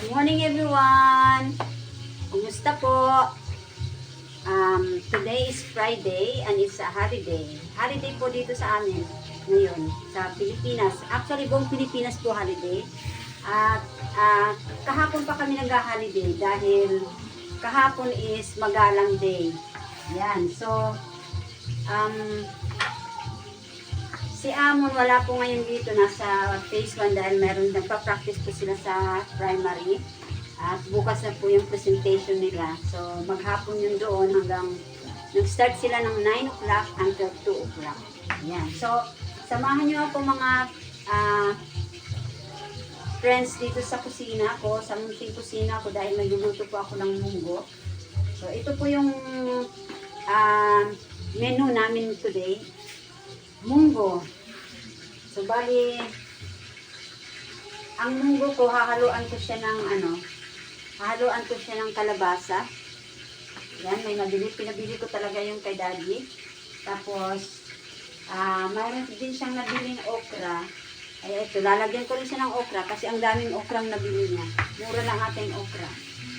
Good morning everyone! Kumusta po? Today is Friday and it's a holiday. Holiday po dito sa amin ngayon sa Pilipinas. Actually, buong Pilipinas po holiday. At kahapon pa kami nag-holiday dahil kahapon is Magalang Day. Yan. So, si Amon wala po ngayon dito, nasa phase 1 dahil meron nagpa-practice po sila sa primary. At bukas na po yung presentation nila. So maghapon yun doon hanggang nag-start sila ng 9 o'clock until 2 o'clock. Yan. So samahan nyo ako mga friends dito sa kusina ko, sa munting kusina ko dahil nagluluto po ako ng munggo. So ito po yung menu namin today. Munggo. So, bali, ang munggo ko, hahaluan ko siya ng kalabasa. Yan, pinabili ko talaga yung kay daddy. Tapos, mayroon din siyang nabiling okra. Ay, ito, lalagyan ko rin siya ng okra kasi ang daming okrang nabili niya. Mura lang ating okra.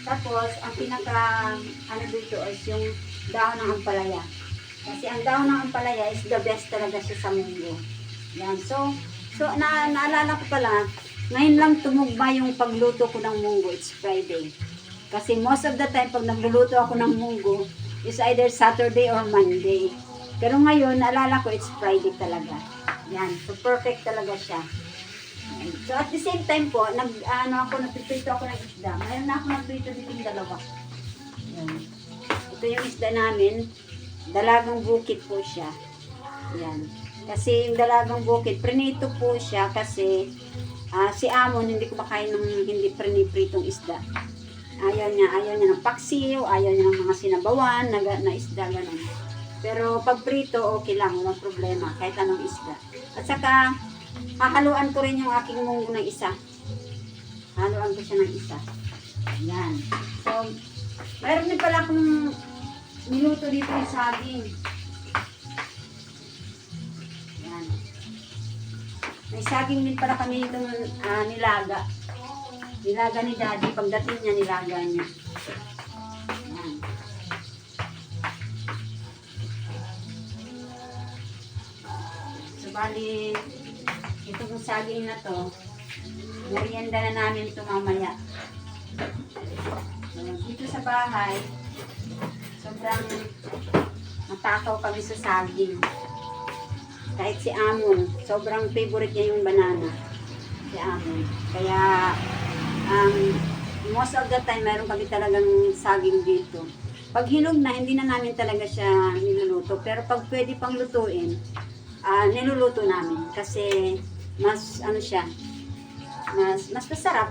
Tapos, ang dito is yung dahon ng ampalaya. Kasi ang dahon ng ampalaya is the best talaga siya sa munggo. Yan. So naalala ko pala, ngayon lang tumugma yung pagluto ko ng munggo. It's Friday. Kasi most of the time, pag nagluluto ako ng munggo, is either Saturday or Monday. Pero ngayon, naalala ko, it's Friday talaga. Yan. So, perfect talaga siya. Yan. So, at the same time po, nagprito ako ng isda. Mayroon na ako nagprito dito yung dalawa. Yan. Ito yung isda namin. Dalagang bukid po siya. Yan. Kasi yung dalagang bukid, prinito po siya kasi si Amon hindi ko makain ng hindi pritong isda. Ayaw niya ng paksiw, ayaw niya ng mga sinabawan na isda, ganun. Pero pag prito, okay lang, walang problema, kahit anong isda. At saka, hahaluan ko rin yung aking munggo ng isa. Haluan ko siya ng isa. Yan. So, mayroon din pala akong minuto dito yung saging. Yan. May saging din para kami itong nilaga. Nilaga ni daddy. Pagdating niya, nilaga niya. Yan. So, bali, itong saging na to, merienda na namin ito mamaya. So, dito sa bahay, sobrang matakaw kami sa saging. Kahit si Amon, sobrang favorite niya yung banana. Si Amon. Kaya, most of the time, meron kami talagang saging dito. Pag hinog na, hindi na namin talaga siya niluluto. Pero pag pwede pang lutuin, niluluto namin. Kasi, mas masarap.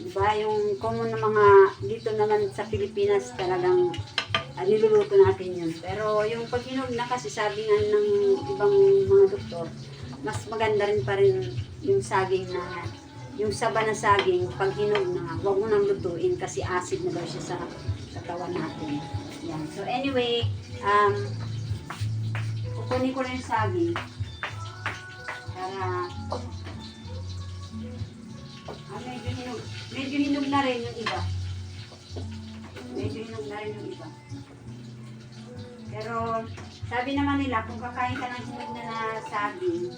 Diba? Yung common na mga, dito naman sa Pilipinas, talagang niluluto natin yun. Pero yung pag hinog na kasi sabi nga ng ibang mga doktor, mas maganda rin pa rin yung saging na, yung saba na saging, pag hinog na, huwag mo nang lutuin kasi acid na daw siya sa katawan natin. Yan. So anyway, kukunin ko rin yung saging para medyo hinog na rin yung iba. Medyo hinog na rin yung iba. Pero, sabi naman nila, kung kakain ka ng hinog na saging,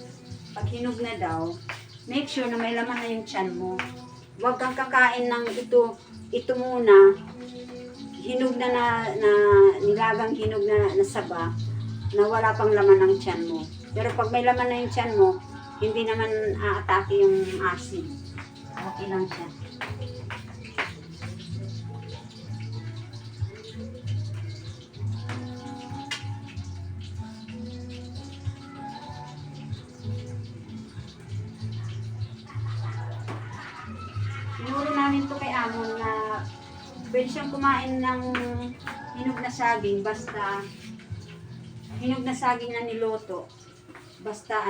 pag hinog na daw, make sure na may laman na yung tiyan mo. Huwag kang kakain ng ito muna, hinog na nilagang hinog na saba, na wala pang laman ng tiyan mo. Pero pag may laman na yung tiyan mo, hindi naman aatake yung acid. Okay lang siya. Tinuro namin to kay Amon na pwede siyang kumain ng hinog na saging basta hinog na saging na niloto. Basta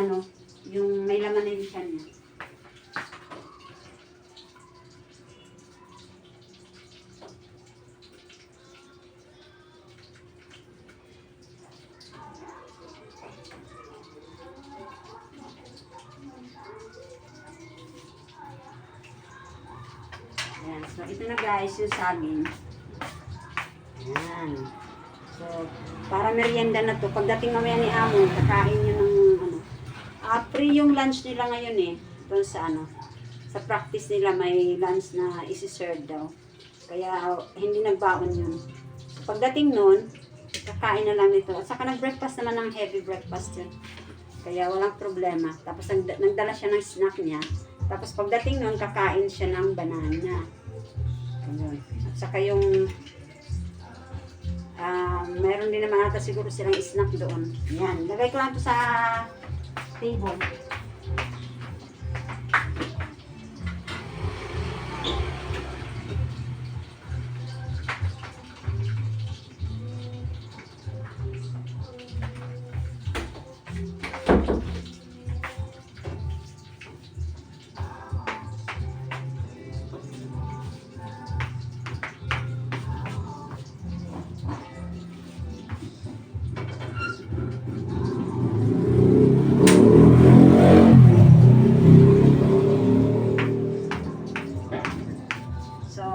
yung may laman na yung tiyan niya. Ayan. So, ito na guys, yung saging. Ayan. So, para merienda na to. Pagdating mamaya ni Amo, kakain nyo ng ano. Free yung lunch nila ngayon eh. Doon sa ano. Sa practice nila may lunch na isi-serve daw. Kaya hindi nagbaon yun. Pagdating nun, kakain na lang nito. At saka nag-breakfast naman ng heavy breakfast yun. Kaya walang problema. Tapos nagdala siya ng snack niya. Tapos pagdating nun, kakain siya ng banana. Ayun. At saka yung meron din naman ata siguro silang snack doon. Yan. Lagay ko lang ito sa table.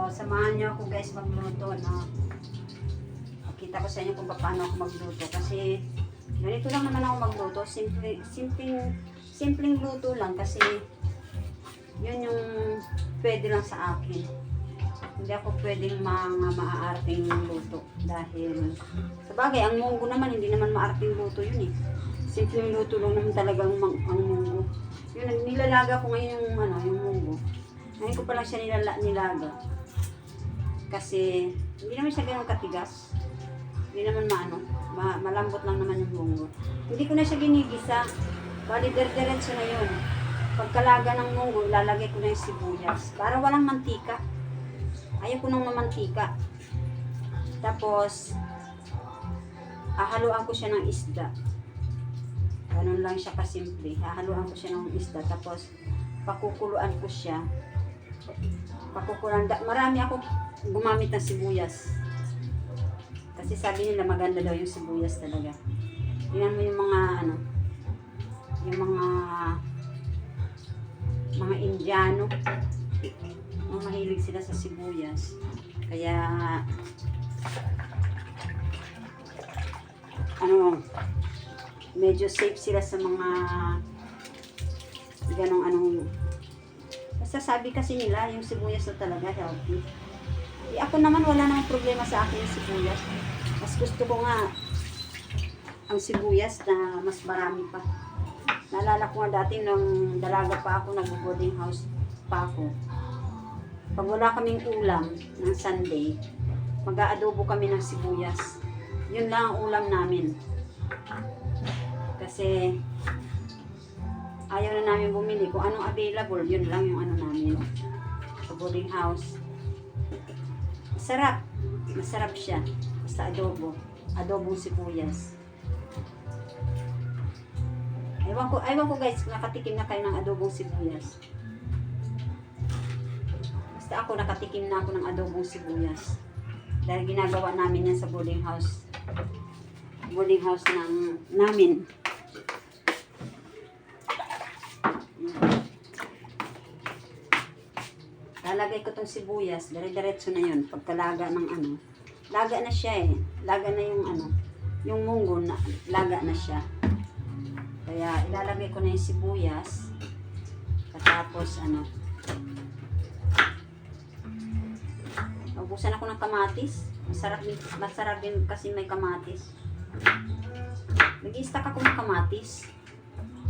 Samahan niyo ako guys magluto, no? Pakita ko sa inyo kung paano ako magluto kasi ganito lang naman ako magluto, simpleng luto lang kasi yun yung pwede lang sa akin. Hindi ako pwedeng mga maaarting luto dahil sa bagay, ang munggo naman hindi naman maarting luto yun eh. Simpleng luto lang naman talagang ang munggo. Yun, nilalaga ko ngayon yung ano, yung munggo. Ngayon ko pa lang siya nilaga. Kasi hindi naman siya gano'ng katigas. Hindi naman malambot lang naman yung munggo. Hindi ko na siya ginigisa. Bali, diretso na yun. Pagkalaga ng munggo, ilalagay ko na yung sibuyas. Para walang mantika. Ayaw ko nang mantika. Tapos, hahaluan ko siya ng isda. Ganun lang siya kasimple. Hahaluan ko siya ng isda. Tapos, pakukuluan ko siya. Marami ako gumamit ng sibuyas. Kasi sabi nila maganda daw yung sibuyas talaga. Tingnan mo yung mga ano, yung mga Indiano. Mahilig sila sa sibuyas. Kaya ano, medyo safe sila sa mga ganong basta sabi kasi nila yung sibuyas na talaga healthy. Ako naman wala namang problema sa akin yung sibuyas. Mas gusto ko nga ang sibuyas na mas marami pa. Naalala ko nga dati nung dalaga pa ako, nag-boarding house pa ako. Pag wala kaming ulam ng Sunday, mag-aadobo kami ng sibuyas. Yun lang ang ulam namin. Kasi ayaw na namin bumili. Kung anong available, yun lang yung ano namin. Sa boarding house. Masarap siya. Basta adobong sibuyas. Ewan ko guys, nakatikim na kayo ng adobong sibuyas. Basta ako, nakatikim na ako ng adobong sibuyas. Dahil ginagawa namin yan sa boarding house. Boarding house namin. Lalagay ko tong sibuyas, dire-diretso na yun. Pagkalaga ng ano, laga na siya eh. Laga na yung ano, yung munggo na, laga na siya. Kaya ilalagay ko na yung sibuyas. Katapos ano, ubusan ako ng kamatis. Masarap din kasi may kamatis. Nag-i-stack ako ng kamatis.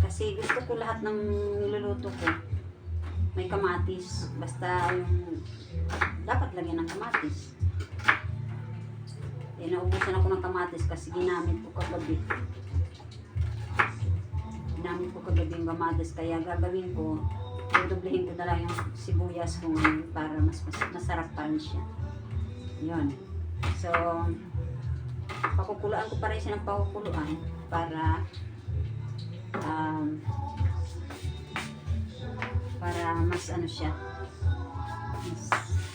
Kasi gusto ko lahat ng niluluto ko may kamatis. Basta yung dapat lagyan ng kamatis. Naubusan ako ng kamatis kasi ginamit ko kagabi. Yung kamatis. Kaya gagawin ko, dudublehin ko na lang yung sibuyas ko ngayon para mas masarap pa rin siya. Yun. So, pakukuluan ko pa rin siya ng pakukuluan para mas ano siya,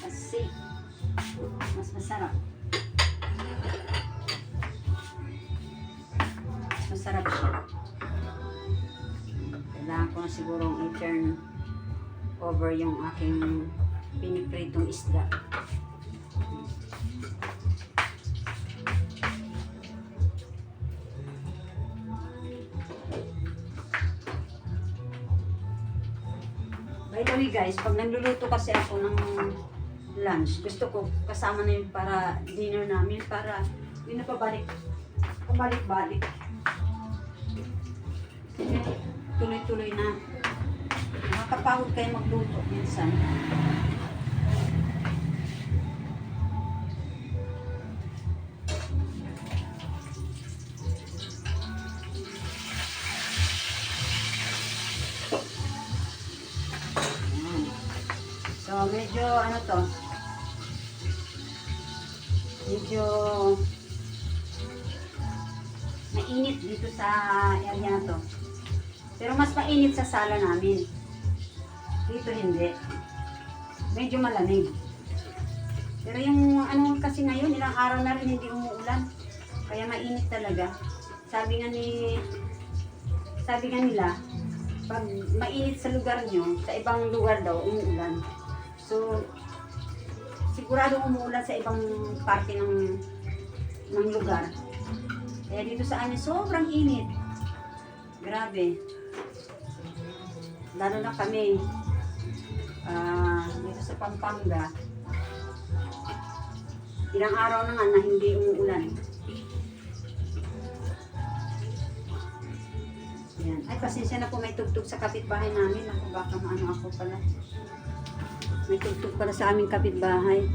mas safe, mas masarap. Masarap siya. Kailangan ko na sigurong i-turn over yung aking pinipritong isda. By the way guys, pag nagluluto kasi ako ng lunch, gusto ko kasama na yun para dinner namin, para yun na pabalik-balik. Tuloy-tuloy na. Nakakapagod kayo magluto minsan. So, medyo ano to, medyo mainit dito sa area na to. Pero mas mainit sa sala namin. Dito hindi. Medyo malamig. Pero yung ano kasi ngayon, ilang araw na rin hindi umuulan. Kaya mainit talaga. Sabi nga nila, pag mainit sa lugar nyo, sa ibang lugar daw, umuulan. So, sigurado umuulan sa ibang parte ng lugar. Kaya dito sa amin, sobrang init. Grabe. Lalo na kami, dito sa Pampanga, ilang araw na nga na hindi umuulan. Yan. Ay, pasensya na po, may tugtog sa kapitbahay namin. Ako, baka maano ako pala. May tugtog pala sa aming kapitbahay.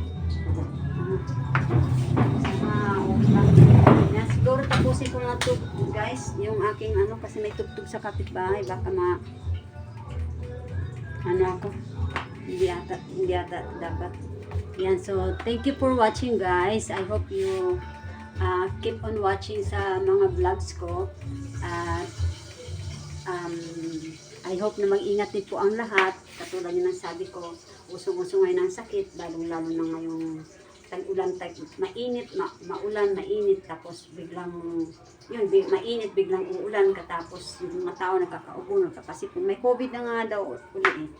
Yan, siguro tapusin ko na ito, guys, yung aking ano, kasi may tugtog sa kapitbahay. Baka ano ako, hindi ata dapat. Yan, so thank you for watching guys. I hope you keep on watching sa mga vlogs ko. At I hope na mag-ingat din po ang lahat. Katulad yun ang sabi ko, usong-usong ngayon ang sakit, lalong-lalo na ngayong tag-ulan, mainit, maulan, mainit, tapos biglang, yun, mainit, biglang uulan, katapos yung mga tao nagkakaubo, nagkakasipon. May COVID na nga daw uli eh.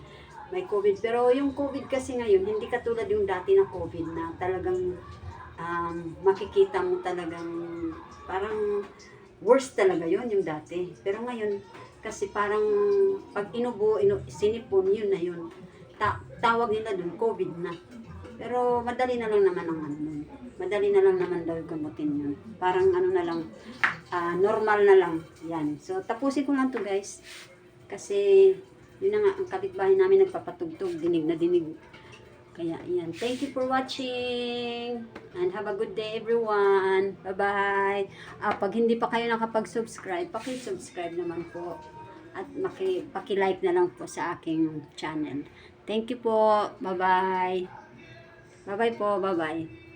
May COVID, pero yung COVID kasi ngayon, hindi katulad yung dati na COVID na talagang makikita mo talagang parang worst talaga yun yung dati. Pero ngayon, kasi parang pag sinipon, yun na yun. Tawag nila dun, COVID na. Pero madali na lang naman ang ano nun. Madali na lang naman daw gamutin yun. Parang ano na lang, normal na lang. Yan. So, tapusin ko lang to guys. Kasi, yun na nga, ang kapitbahay namin nagpapatugtog, dinig na dinig. Kaya, yan. Thank you for watching. And have a good day everyone. Bye-bye. Pag hindi pa kayo nakapag-subscribe, paki-subscribe naman po. At paki-like na lang po sa aking channel. Thank you po. Bye-bye. Bye-bye po. Bye-bye.